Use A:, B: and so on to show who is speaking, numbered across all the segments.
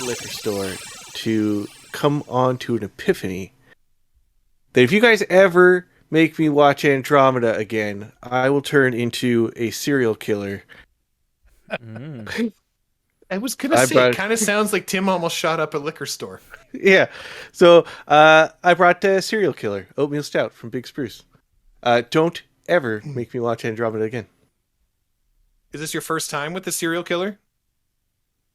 A: liquor store to come on to an epiphany that if you guys ever make me watch Andromeda again, I will turn into a serial killer.
B: I was going to say, it kind of sounds like Tim almost shot up a liquor store.
A: Yeah. So I brought Serial Killer, Oatmeal Stout from Big Spruce. Don't ever make me watch Andromeda again.
B: Is this your first time with the Serial Killer?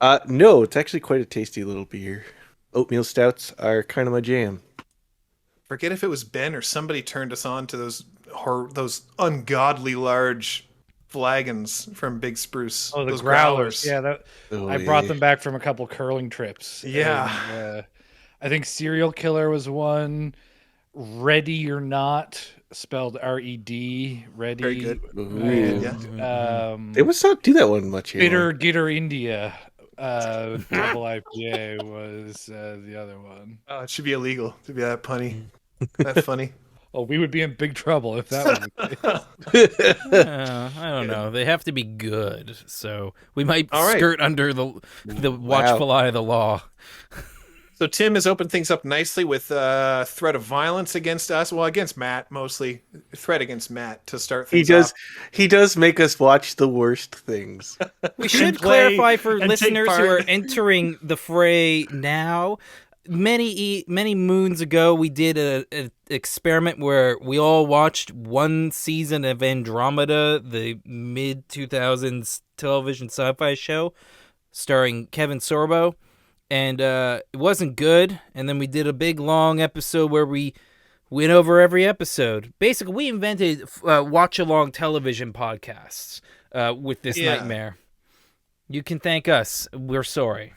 A: No, it's actually quite a tasty little beer. Oatmeal Stouts are kind of my jam.
B: Forget if it was Ben or somebody turned us on to those ungodly large flagons from Big Spruce.
C: Oh, the
B: those
C: growlers. Yeah, I brought
A: yeah.
C: them back from a couple curling trips.
B: Yeah.
C: And, I think Serial Killer was one. Ready or Not, spelled R-E-D. Ready.
B: Very good.
C: And,
A: They must not do that one much here.
C: Bitter India. Double IPA was the other one.
B: Oh, it should be illegal to be that punny. That funny.
C: Oh, we would be in big trouble if that was the case.
D: I don't know. They have to be good, so we might skirt under the watchful eye of the law.
B: So Tim has opened things up nicely with threat of violence against us. Well, against Matt mostly. Threat against Matt to start things off.
A: He does make us watch the worst things.
D: We should clarify for listeners who are entering the fray now. Many moons ago, we did an experiment where we all watched one season of Andromeda, the mid-2000s television sci-fi show starring Kevin Sorbo. And it wasn't good. And then we did a big, long episode where we went over every episode. Basically, we invented watch-along television podcasts with this nightmare. You can thank us. We're sorry.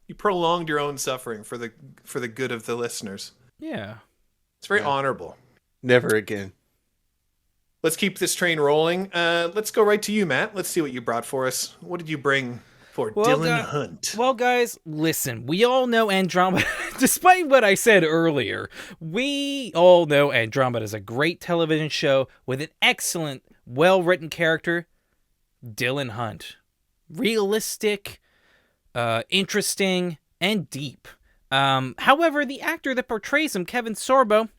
B: You prolonged your own suffering for the good of the listeners.
D: Yeah.
B: It's very honorable.
A: Never again.
B: Let's keep this train rolling. Let's go right to you, Matt. Let's see what you brought for us. What did you bring for Dylan Hunt?
D: Well, guys, listen. We all know Andromeda. Despite what I said earlier, we all know Andromeda is a great television show with an excellent, well-written character, Dylan Hunt. Realistic, interesting, and deep. However, the actor that portrays him, Kevin Sorbo,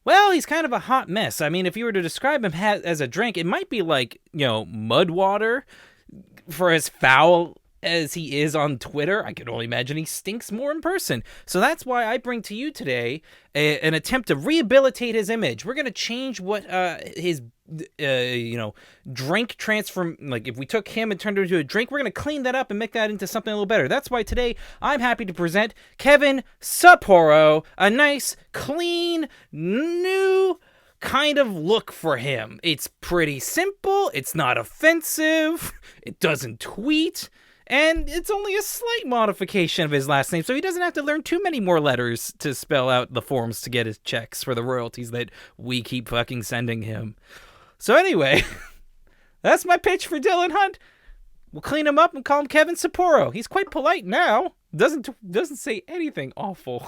D: well, he's kind of a hot mess. I mean, if you were to describe him as a drink, it might be like, mud water. For as foul as he is on Twitter, I can only imagine he stinks more in person. So that's why I bring to you today an attempt to rehabilitate his image. We're going to change what his drink transform, like if we took him and turned him into a drink, we're going to clean that up and make that into something a little better. That's why today I'm happy to present Kevin Sapporo, a nice, clean, new kind of look for him. It's pretty simple, it's not offensive, it doesn't tweet, and it's only a slight modification of his last name, so he doesn't have to learn too many more letters to spell out the forms to get his checks for the royalties that we keep fucking sending him. So anyway, that's my pitch for Dylan Hunt. We'll clean him up and call him Kevin Sapporo. He's quite polite now. Doesn't say anything awful.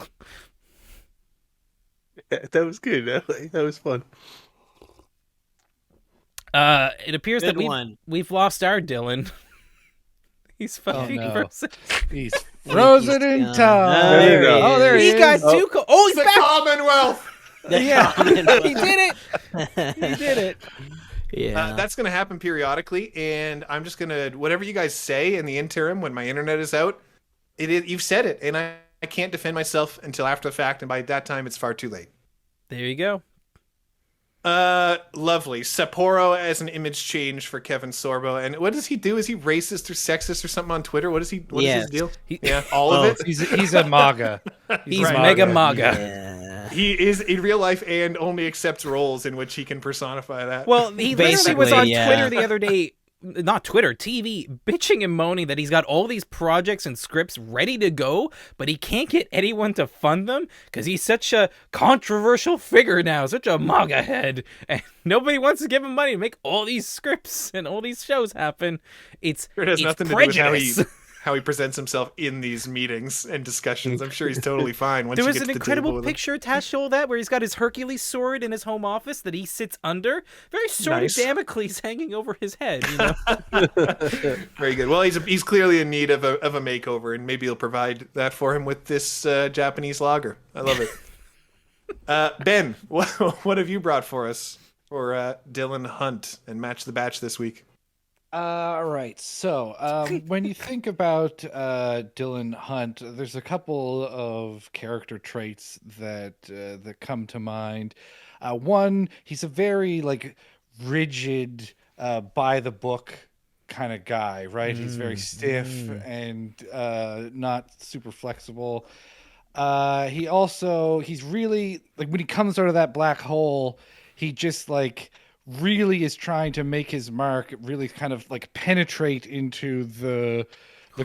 A: That was good. That was fun.
D: It appears that we've lost our Dylan. He's fucking frozen.
C: He's frozen in time.
D: There he got too cool. Oh, he's
B: the
D: back.
B: Commonwealth.
D: He did it. He did it.
E: Yeah,
B: that's going to happen periodically, and I'm just going to, whatever you guys say in the interim when my internet is out, you've said it, and I can't defend myself until after the fact, and by that time, it's far too late.
D: There you go.
B: Lovely. Sapporo as an image change for Kevin Sorbo. And what does he do? Is he racist or sexist or something on Twitter? What is his deal? All of it?
C: He's a MAGA.
D: He's mega MAGA.
E: Yeah.
B: He is in real life and only accepts roles in which he can personify that.
D: Well, he literally was on
E: yeah.
D: Twitter the other day, not Twitter, TV, bitching and moaning that he's got all these projects and scripts ready to go, but he can't get anyone to fund them because he's such a controversial figure now, such a MAGA head, and nobody wants to give him money to make all these scripts and all these shows happen. It has
B: nothing
D: prejudice.
B: to do with how he presents himself in these meetings and discussions. I'm sure he's totally fine once
D: There
B: you
D: was
B: get
D: an
B: to the
D: incredible
B: table with him.
D: picture attached to all that where he's got his Hercules sword in his home office that he sits under. Very sort
B: Nice.
D: of Damocles hanging over his head, you know?
B: Very good. Well, he's clearly in need of a makeover, and maybe he'll provide that for him with this Japanese lager. I love it. Ben, what have you brought for us for Dylan Hunt and Match the Batch this week?
C: All right. So, when you think about Dylan Hunt, there's a couple of character traits that come to mind. One, he's a very like rigid, by the book kind of guy, right? He's very stiff and not super flexible. He's really like when he comes out of that black hole, he just like really is trying to make his mark, really kind of like penetrate into the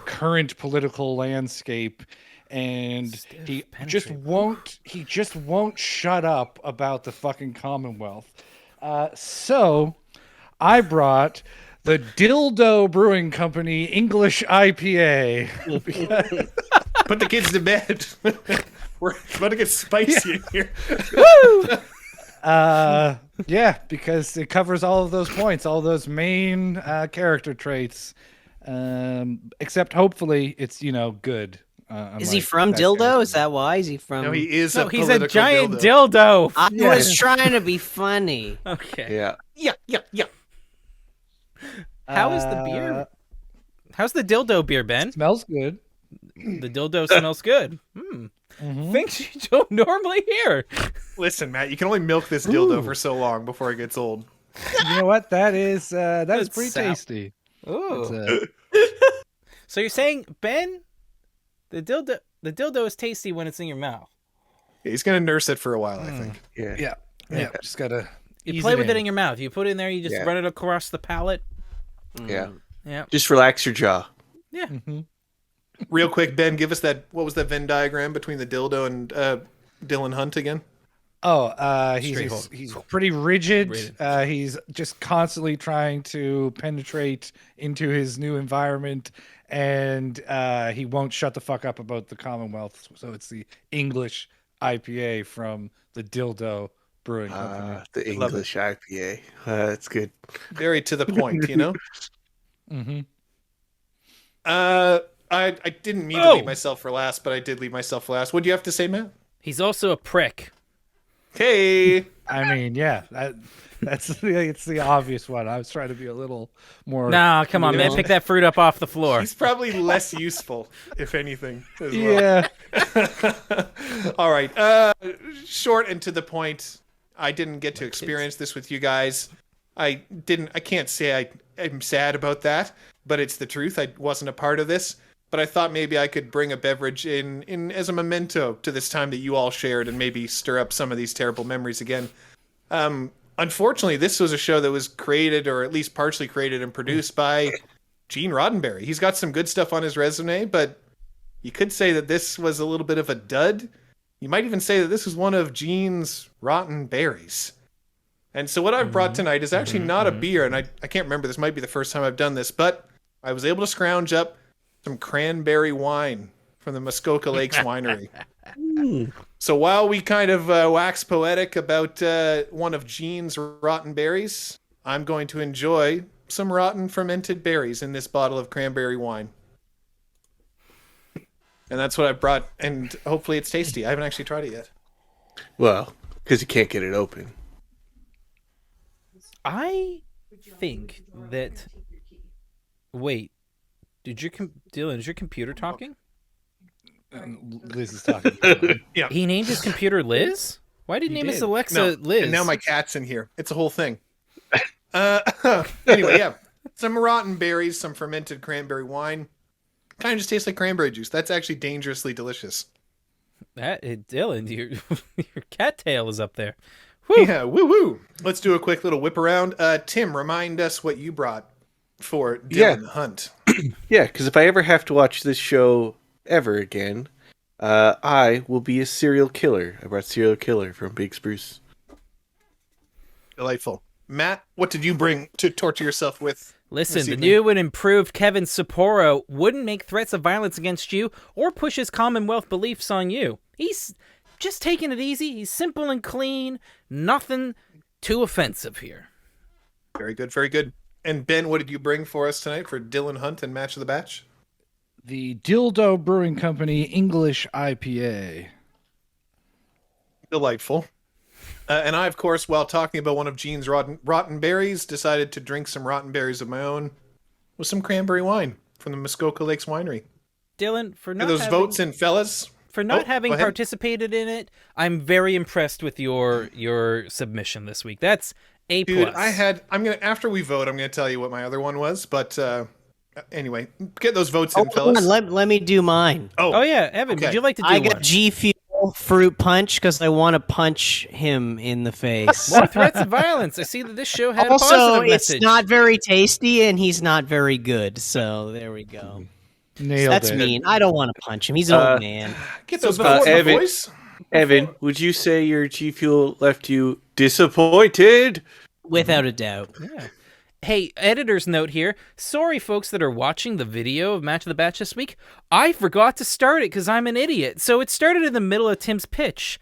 C: current political landscape, and
D: Stiff
C: he
D: penetrate.
C: just won't shut up about the fucking Commonwealth. So I brought the Dildo Brewing Company English IPA.
B: Put the kids to bed. We're about to get spicy in here.
C: Yeah, because it covers all of those points, all those main character traits. Except hopefully it's good.
E: Is he
C: unlike
E: from
C: that
E: Dildo?
C: character.
E: Is that why? Is he from?
B: No, he is
D: No,
B: a
D: he's a
B: political
D: giant
B: dildo.
D: dildo.
E: I
C: Yeah.
E: was trying to be funny.
D: Okay.
A: Yeah.
B: Yeah.
D: How is the beer? How's the dildo beer, Ben?
C: Smells good.
D: The dildo smells good. Things you don't normally hear.
B: Listen, Matt, you can only milk this dildo for so long before it gets old.
C: You know what? That is
D: That's
C: pretty
D: sap.
C: tasty. It's,
D: Ooh. So you're saying, Ben, the dildo is tasty when it's in your mouth.
B: He's gonna nurse it for a while, I think.
A: Yeah.
C: yeah. Just gotta
D: You
C: ease
D: play with it
C: in.
D: in your mouth. You put it in there. You just
A: Yeah.
D: run it across the palate.
A: Yeah.
D: Yeah.
A: Just relax your jaw.
D: Yeah.
B: Real quick, Ben, give us that. What was that Venn diagram between the dildo and Dylan Hunt again?
C: Oh,
D: Straightforward.
C: he's pretty rigid.
D: Rigid.
C: He's just constantly trying to penetrate into his new environment, and he won't shut the fuck up about the Commonwealth. So it's the English IPA from the Dildo Brewing Company.
A: The
B: Love it.
A: English IPA. That's good.
B: Very to the point, you know.
C: Mm-hmm.
B: I didn't mean to
D: Oh.
B: leave myself for last, but I did leave myself for last. What do you have to say, Matt?
D: He's also a prick.
B: Hey,
C: I mean, yeah, it's the obvious one. I was trying to be a little more.
D: Nah, come on,
B: You
D: man.
B: know-
D: Pick that fruit up off the floor.
B: he's probably less useful, if anything. As well.
C: Yeah.
B: All right. Short and to the point. I didn't get to experience this with you guys. I can't say I'm sad about that, but it's the truth. I wasn't a part of this, but I thought maybe I could bring a beverage in as a memento to this time that you all shared and maybe stir up some of these terrible memories again. Unfortunately, this was a show that was created, or at least partially created and produced by Gene Roddenberry. He's got some good stuff on his resume, but you could say that this was a little bit of a dud. You might even say that this was one of Gene's rotten berries. And so what I've brought tonight is actually not a beer, and I can't remember, this might be the first time I've done this, but I was able to scrounge up some cranberry wine from the Muskoka Lakes Winery. So while we kind of wax poetic about one of Gene's rotten berries, I'm going to enjoy some rotten fermented berries in this bottle of cranberry wine. And that's what I brought, and hopefully it's tasty. I haven't actually tried it yet.
A: Well, because you can't get it open.
D: I think that. Wait, Dylan? Is your computer talking?
C: Liz is talking.
D: He named his computer Liz. Why did he name his
C: did.
D: Alexa Liz?
B: And now my cat's in here. It's a whole thing. Anyway, yeah. Some rotten berries, some fermented cranberry wine. Kind of just tastes like cranberry juice. That's actually dangerously delicious.
D: Dylan, your cattail is up there.
B: Yeah, woo woo. Let's do a quick little whip around. Tim, remind us what you brought for Dylan Hunt.
A: Yeah, because if I ever have to watch this show ever again, I will be a serial killer. I brought Serial Killer from Big Spruce.
B: Delightful. Matt, what did you bring to torture yourself with?
D: Listen,
B: this
D: the
B: evening.
D: new and improved Kevin Sapporo wouldn't make threats of violence against you or push his Commonwealth beliefs on you. He's just taking it easy. He's simple and clean. Nothing too offensive here.
B: Very good, very good. And Ben, what did you bring for us tonight for Dylan Hunt and Match of the Batch?
C: The Dildo Brewing Company English IPA.
B: Delightful. And I, of course, while talking about one of Gene's rotten berries, decided to drink some rotten berries of my own with some cranberry wine from the Muskoka Lakes Winery.
D: Dylan, for
B: Get
D: not
B: those
D: having,
B: votes in, fellas.
D: for not
B: Oh,
D: having
B: go ahead.
D: participated in it, I'm very impressed with your submission this week. That's A+.
B: Dude, after we vote, I'm gonna tell you what my other one was, but anyway, get those votes in,
E: Hold
B: fellas.
E: on, let me do mine.
D: Oh yeah, Evan,
B: Okay.
D: would you like to do
E: I
D: one?
E: got G Fuel Fruit Punch because I want to punch him in the face.
D: More threats of violence. I see that this show had a
E: Also,
D: positive
E: it's
D: message.
E: not very tasty and he's not very good. So there we go.
C: Nailed
E: That's
C: it.
E: mean. I don't want to punch him. He's an old man.
B: Get those
D: before-
B: votes in,
A: Evan-
B: boys.
A: Evan, would you say your G Fuel left you disappointed?
E: Without a doubt.
D: Yeah. Hey, editor's note here. Sorry, folks that are watching the video of Match of the Batch this week. I forgot to start it because I'm an idiot. So it started in the middle of Tim's pitch.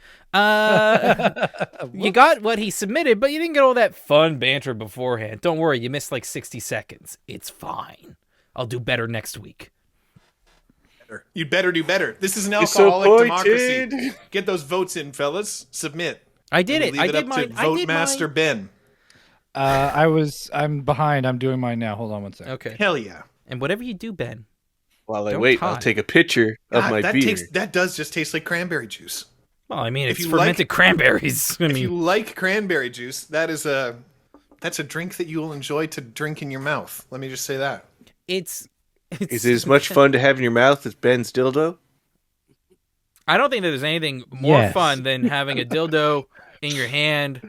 D: You got what he submitted, but you didn't get all that fun banter beforehand. Don't worry, you missed like 60 seconds. It's fine. I'll do better next week.
B: You'd better do better. This is an alcoholic democracy.
A: Disappointed.
B: Get those votes in, fellas. Submit.
D: I did
B: And
D: it.
B: we
D: I
B: leave
D: did
B: up
D: mine.
B: to
D: I
B: Vote
D: did
B: Master
D: mine.
B: Ben.
C: I'm behind. I'm doing mine now. Hold on one second.
D: Okay.
B: Hell yeah.
D: And whatever you do, Ben.
A: While I
D: Don't
A: wait,
D: tie.
A: I'll take a picture of
B: God,
A: my beer.
B: that does just taste like cranberry juice.
D: Well, I mean,
B: If
D: it's
B: you like-
D: fermented cranberries. I
B: If you
D: mean,
B: like cranberry juice, that's a drink that you will enjoy to drink in your mouth. Let me just say that.
D: it's.
A: Is it as much fun to have in your mouth as Ben's dildo?
D: I don't think that there's anything more
C: Yes.
D: fun than having a dildo in your hand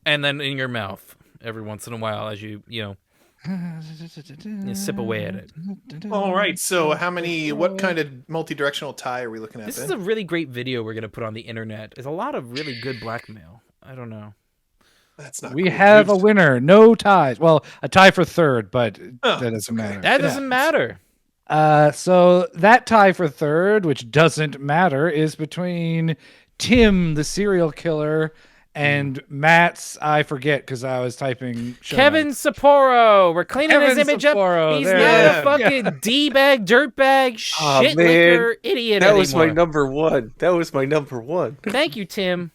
D: and then in your mouth every once in a while as you sip away at it.
B: All right. So, what kind of multi-directional tie are we looking at?
D: This
B: Ben?
D: is a really great video we're going to put on the internet. There's a lot of really good blackmail. I don't know.
B: That's not.
C: We
B: cool,
C: have
B: dude.
C: a winner. No ties. Well, a tie for third, but
B: Oh,
C: that doesn't matter.
D: That
B: It
D: doesn't
B: happens.
D: matter.
C: So that tie for third, which doesn't matter, is between Tim, the serial killer, and Matt's. I forget because I was typing. show
D: Kevin
C: notes.
D: Sapporo. We're cleaning his
C: Kevin
D: image up.
C: Sapporo,
D: He's
C: there
D: not
B: you
D: a
B: go.
D: fucking D-bag, dirtbag,
A: Aw,
D: shit
A: man.
D: liquor idiot
A: That was my
D: anymore.
A: number one. That was my number one.
D: Thank you, Tim.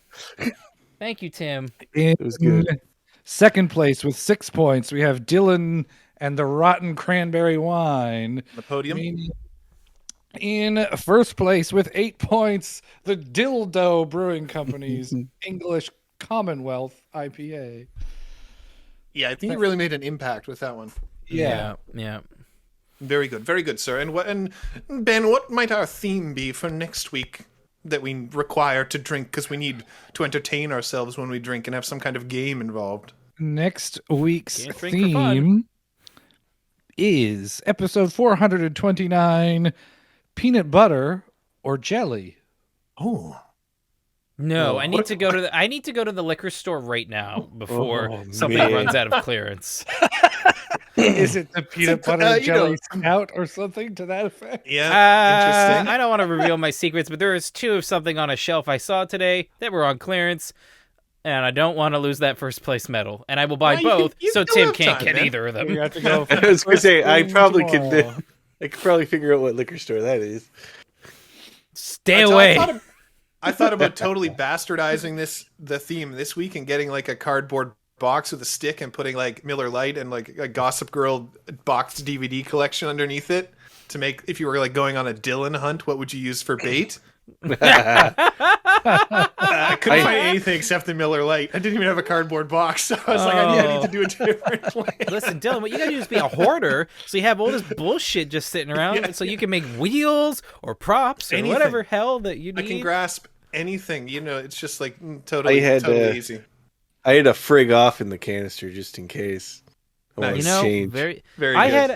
D: Thank you, Tim.
C: In
A: was good.
C: second place with 6 points, we have Dylan and the Rotten Cranberry Wine.
B: the podium.
C: Meaning in first place with 8 points, the Dildo Brewing Company's English Commonwealth IPA.
B: Yeah, I think you really made an impact with that one.
D: Yeah.
B: Very good, sir. And Ben, what might our theme be for next week that we require to drink because we need to entertain ourselves when we drink and have some kind of game involved?
C: Next week's
D: Can't drink for fun.
C: theme is episode 429, Peanut Butter or Jelly.
B: Oh,
D: No,
B: Oh,
D: I need
B: what-
D: to go to the liquor store right now before
A: Oh,
D: something
A: man.
D: runs out of clearance.
C: Is it the peanut
B: It's a-
C: butter
B: you
C: jelly
B: know-
C: scout or something to that effect?
B: yeah, interesting.
D: I don't want to reveal my secrets, but there is 2 of something on a shelf I saw today that were on clearance, and I don't want to lose that first place medal. And I will buy
B: Well, you can-
D: both,
B: you
D: so
B: still
D: Tim
B: have
D: can't
B: time,
D: get
B: man.
D: either of them.
C: You have to go
A: I was gonna say I
C: first
A: probably
C: thing
A: could.
C: tomorrow.
A: I could probably figure out what liquor store that is.
D: Stay
B: I
D: away.
B: I thought about totally bastardizing the theme this week and getting like a cardboard box with a stick and putting like Miller Lite and like a Gossip Girl boxed DVD collection underneath it to make, if you were like going on a Dylan hunt, what would you use for bait? I couldn't find anything except the Miller Lite. I didn't even have a cardboard box, so I was like, I need to do it differently.
D: Listen, Dylan, what you gotta do is be a hoarder, so you have all this bullshit just sitting around, so you can make wheels or props or
B: Anything.
D: whatever hell that you
B: I
D: need.
B: can grasp anything. You know, it's just like totally,
A: I had,
B: totally easy.
A: I had a frig off in the canister just in case. I want
B: Nice.
D: you
A: to
D: know,
A: change.
D: very.
B: Very
D: I
B: good.
D: had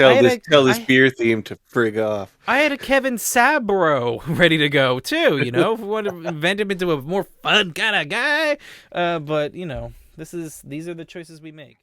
A: Tell
D: a-
A: this
D: I-
A: beer theme to frig off.
D: I had a Kevin Sabro ready to go too. You know, if we want to invent him into a more fun kind of guy. But you know, these are the choices we make.